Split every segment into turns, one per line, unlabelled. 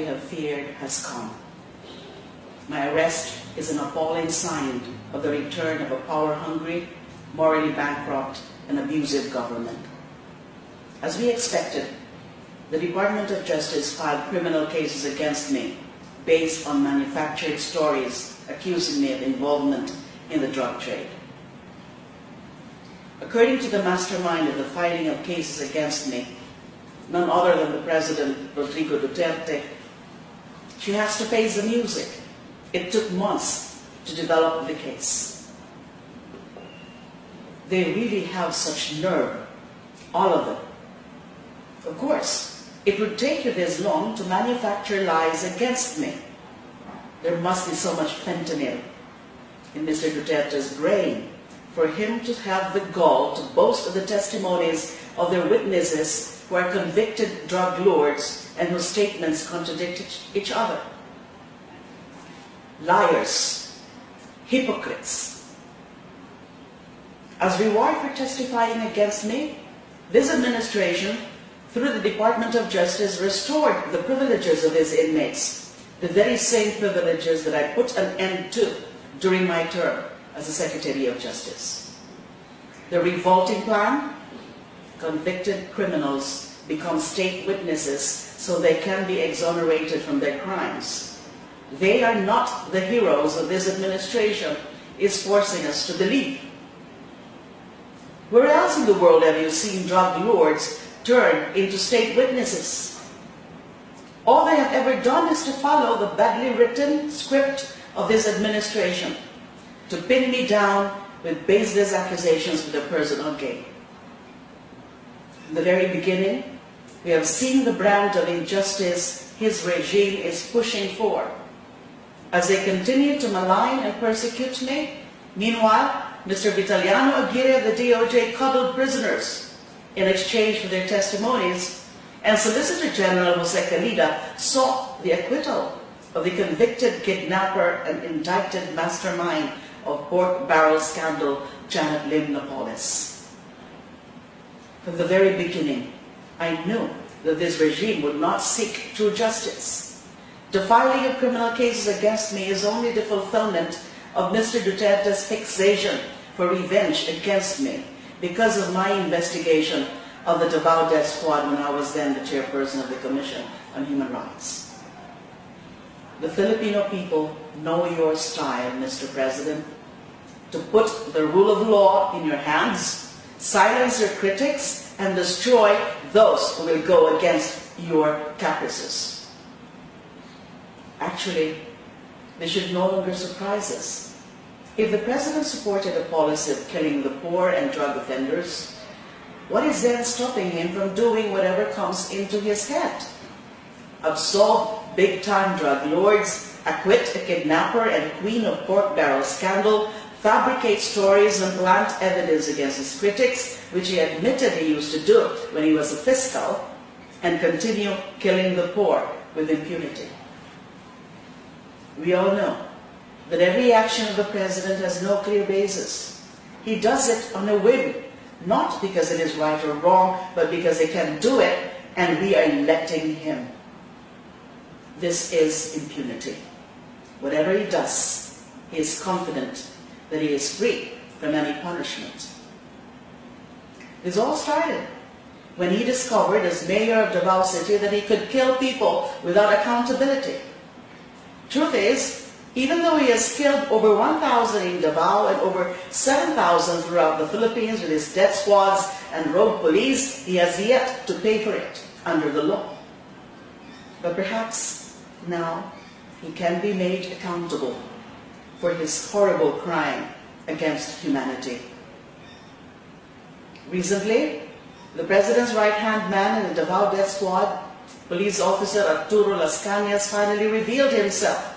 we have feared has come. My arrest is an appalling sign of the return of a power-hungry, morally bankrupt, and abusive government. As we expected, the Department of Justice filed criminal cases against me based on manufactured stories accusing me of involvement in the drug trade. According to the mastermind of the filing of cases against me, none other than the President, Rodrigo Duterte, she has to face the music. It took months to develop the case. They really have such nerve, all of them. Of course, it would take you this long to manufacture lies against me. There must be so much fentanyl in Mr. Duterte's brain for him to have the gall to boast of the testimonies of their witnesses who are convicted drug lords and whose statements contradict each other. Liars, hypocrites. As reward for testifying against me, this administration, through the Department of Justice, restored the privileges of its inmates, the very same privileges that I put an end to during my term as the Secretary of Justice. The revolting plan: convicted criminals become state witnesses so they can be exonerated from their crimes. They are not the heroes of this administration is forcing us to believe. Where else in the world have you seen drug lords turn into state witnesses? All they have ever done is to follow the badly written script of this administration, to pin me down with baseless accusations for their personal gain. In the very beginning, we have seen the brand of injustice his regime is pushing for. As they continue to malign and persecute me, meanwhile, Mr. Vitaliano Aguirre of the DOJ cuddled prisoners in exchange for their testimonies, and Solicitor General Jose Calida sought the acquittal of the convicted kidnapper and indicted mastermind of pork barrel scandal, Janet Lim Napoles. From the very beginning, I knew that this regime would not seek true justice. The filing of criminal cases against me is only the fulfillment of Mr. Duterte's fixation for revenge against me because of my investigation of the Davao Death Squad when I was then the chairperson of the Commission on Human Rights. The Filipino people know your style, Mr. President, to put the rule of law in your hands, silence your critics, and destroy those who will go against your caprices. Actually, this should no longer surprise us. If the President supported a policy of killing the poor and drug offenders, what is then stopping him from doing whatever comes into his head? Absolve big-time drug lords, acquit a kidnapper and queen of pork barrel scandal, fabricate stories and plant evidence against his critics, which he admitted he used to do when he was a fiscal, and continue killing the poor with impunity. We all know that every action of the President has no clear basis. He does it on a whim, not because it is right or wrong, but because he can do it and we are letting him. This is impunity. Whatever he does, he is confident that he is free from any punishment. This all started when he discovered as mayor of Davao City that he could kill people without accountability. Truth is, even though he has killed over 1,000 in Davao and over 7,000 throughout the Philippines with his death squads and rogue police, he has yet to pay for it under the law. But perhaps now he can be made accountable for his horrible crime against humanity. Recently, the President's right-hand man in the Davao Death Squad, Police Officer Arturo Las Cañas, finally revealed himself.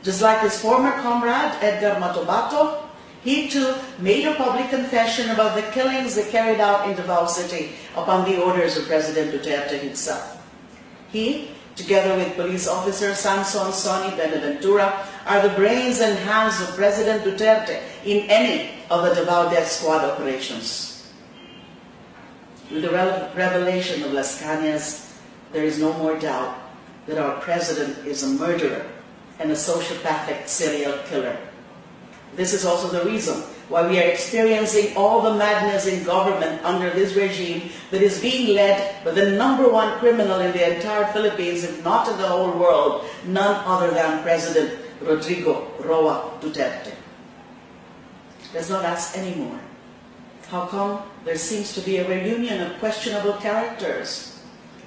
Just like his former comrade, Edgar Matobato, he too made a public confession about the killings they carried out in Davao City upon the orders of President Duterte himself. He, together with Police Officer Samson Sonny Benaventura, are the brains and hands of President Duterte in any of the Davao Death Squad operations. With the revelation of Las Cañas, there is no more doubt that our president is a murderer and a sociopathic serial killer. This is also the reason why we are experiencing all the madness in government under this regime that is being led by the #1 criminal in the entire Philippines, if not in the whole world, none other than President Rodrigo Roa Duterte. Let's not ask anymore. How come there seems to be a reunion of questionable characters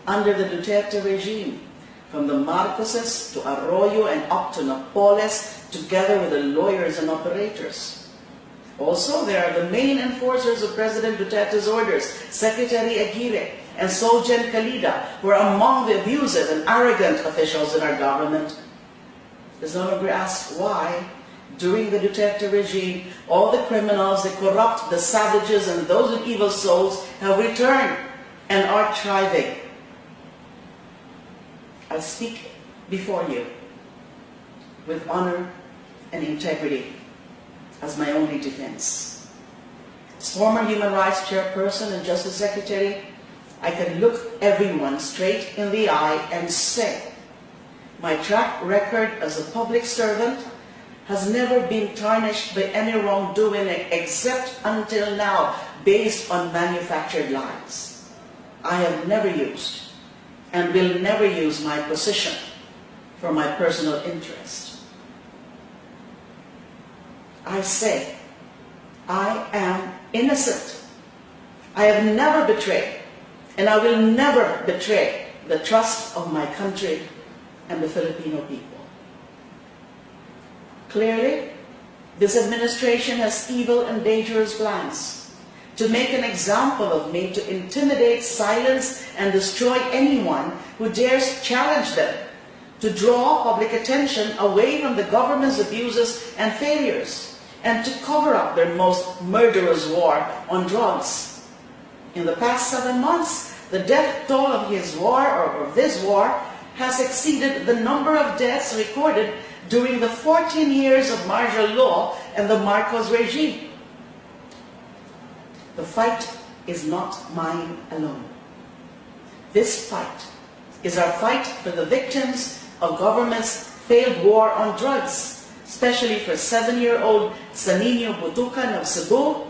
under the Duterte regime, from the Marcoses to Arroyo and up to Napoles, together with the lawyers and operators? Also, there are the main enforcers of President Duterte's orders, Secretary Aguirre and Solgen Calida, who are among the abusive and arrogant officials in our government. Let's no longer ask why, during the Duterte regime, all the criminals, the corrupt, the savages, and those with evil souls have returned and are thriving. I speak before you with honor and integrity as my only defense. As former Human Rights Chairperson and Justice Secretary, I can look everyone straight in the eye and say, my track record as a public servant has never been tarnished by any wrongdoing except until now based on manufactured lies. I have never used and will never use my position for my personal interest. I say, I am innocent. I have never betrayed, and I will never betray the trust of my country and the Filipino people. Clearly, this administration has evil and dangerous plans to make an example of me, to intimidate, silence, and destroy anyone who dares challenge them, to draw public attention away from the government's abuses and failures, and to cover up their most murderous war on drugs. In the past 7 months, the death toll of his war, or of this war, has exceeded the number of deaths recorded during the 14 years of martial law and the Marcos regime. The fight is not mine alone. This fight is our fight for the victims of government's failed war on drugs, especially for 7-year-old Sanino Butucan of Cebu,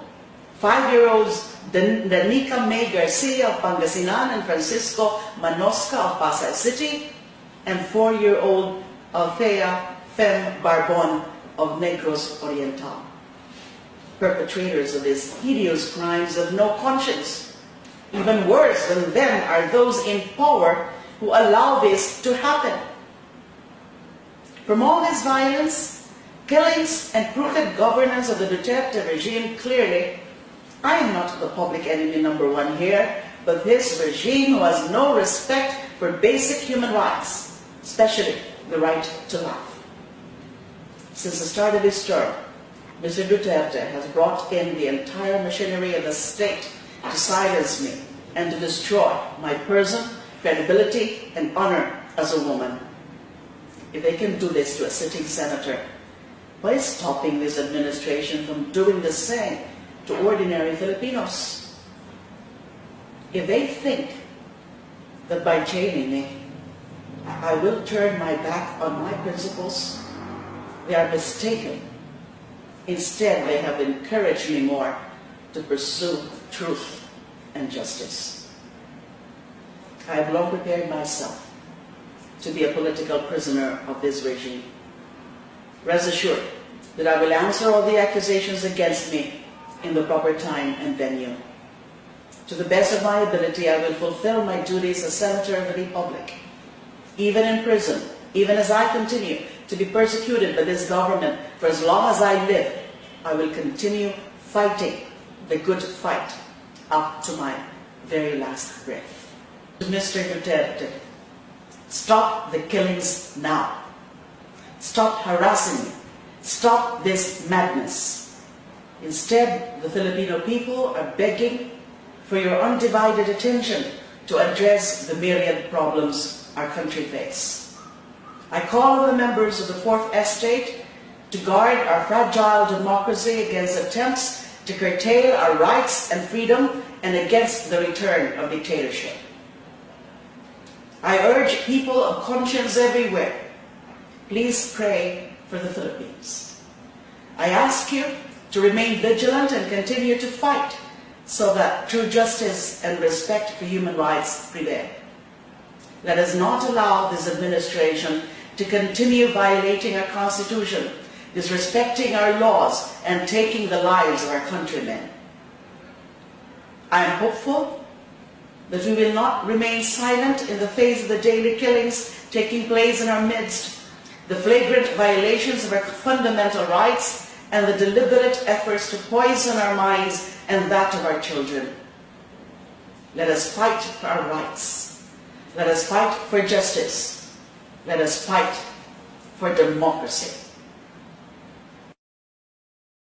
5-year-olds Danica May Garcia of Pangasinan and Francisco Manosca of Pasay City, and 4-year-old Althea Fem Barbon of Negros Oriental. Perpetrators of these hideous crimes have no conscience. Even worse than them are those in power who allow this to happen. From all this violence, killings, and crooked governance of the Duterte regime, clearly, I am not the public enemy #1 here, but this regime who has no respect for basic human rights, especially the right to life. Since the start of his term, Mr. Duterte has brought in the entire machinery of the state to silence me and to destroy my person, credibility, and honor as a woman. If they can do this to a sitting senator, what is stopping this administration from doing the same to ordinary Filipinos? If they think that by jailing me, I will turn my back on my principles, they are mistaken. Instead, they have encouraged me more to pursue truth and justice. I have long prepared myself to be a political prisoner of this regime. Rest assured that I will answer all the accusations against me in the proper time and venue. To the best of my ability, I will fulfill my duties as Senator of the Republic. Even in prison, even as I continue to be persecuted by this government for as long as I live, I will continue fighting the good fight up to my very last breath. Mr. Duterte, stop the killings now. Stop harassing me. Stop this madness. Instead, the Filipino people are begging for your undivided attention to address the myriad problems our country faces. I call on the members of the Fourth Estate to guard our fragile democracy against attempts to curtail our rights and freedom and against the return of dictatorship. I urge people of conscience everywhere, please pray for the Philippines. I ask you to remain vigilant and continue to fight so that true justice and respect for human rights prevail. Let us not allow this administration to continue violating our Constitution, disrespecting our laws, and taking the lives of our countrymen. I am hopeful that we will not remain silent in the face of the daily killings taking place in our midst, the flagrant violations of our fundamental rights, and the deliberate efforts to poison our minds and that of our children. Let us fight for our rights. Let us fight for justice. Let us fight for democracy.